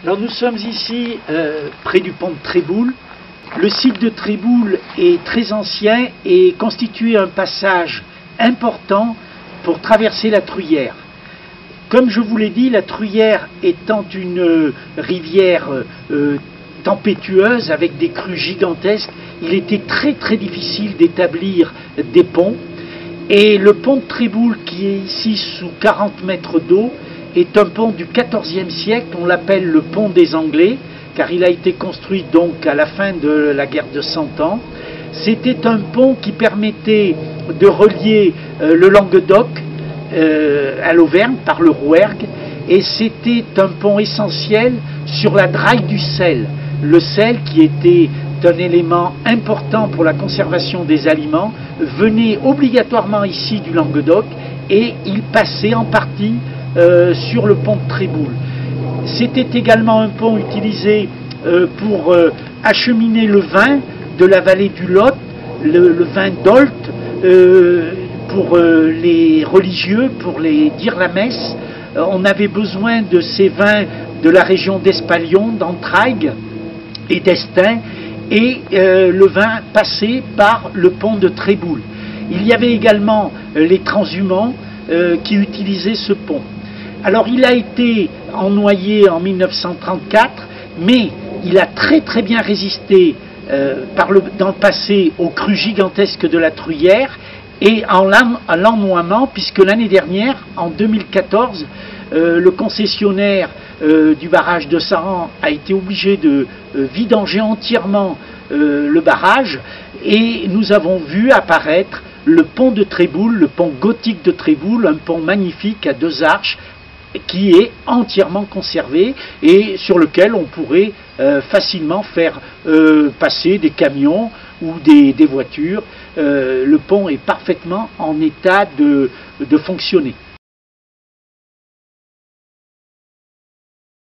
Alors nous sommes ici près du pont de Tréboul. Le site de Tréboul est très ancien et constitue un passage important pour traverser la Truyère. Comme je vous l'ai dit, la Truyère étant une rivière tempétueuse avec des crues gigantesques, il était très difficile d'établir des ponts. Et le pont de Tréboul, qui est ici sous 40 mètres d'eau, est un pont du XIVe siècle. On l'appelle le pont des Anglais, car il a été construit donc à la fin de la guerre de 100 ans. C'était un pont qui permettait de relier le Languedoc à l'Auvergne par le Rouergue, et c'était un pont essentiel sur la draille du sel. Le sel, qui était un élément important pour la conservation des aliments, venait obligatoirement ici du Languedoc, et il passait en partie sur le pont de Tréboul. C'était également un pont utilisé pour acheminer le vin de la vallée du Lot, le vin d'Olt, pour les religieux, pour les dire la messe. On avait besoin de ces vins de la région d'Espalion, d'Entraigues et d'Estaing, et le vin passait par le pont de Tréboul. Il y avait également les transhumants qui utilisaient ce pont. Alors il a été ennoyé en 1934, mais il a très bien résisté dans le passé aux crues gigantesques de la Truyère et à l'ennoiement, puisque l'année dernière, en 2014, le concessionnaire du barrage de Saran a été obligé de vidanger entièrement le barrage, et nous avons vu apparaître le pont de Tréboul, le pont gothique de Tréboul, un pont magnifique à 2 arches, qui est entièrement conservé et sur lequel on pourrait facilement faire passer des camions ou des voitures. Le pont est parfaitement en état de fonctionner.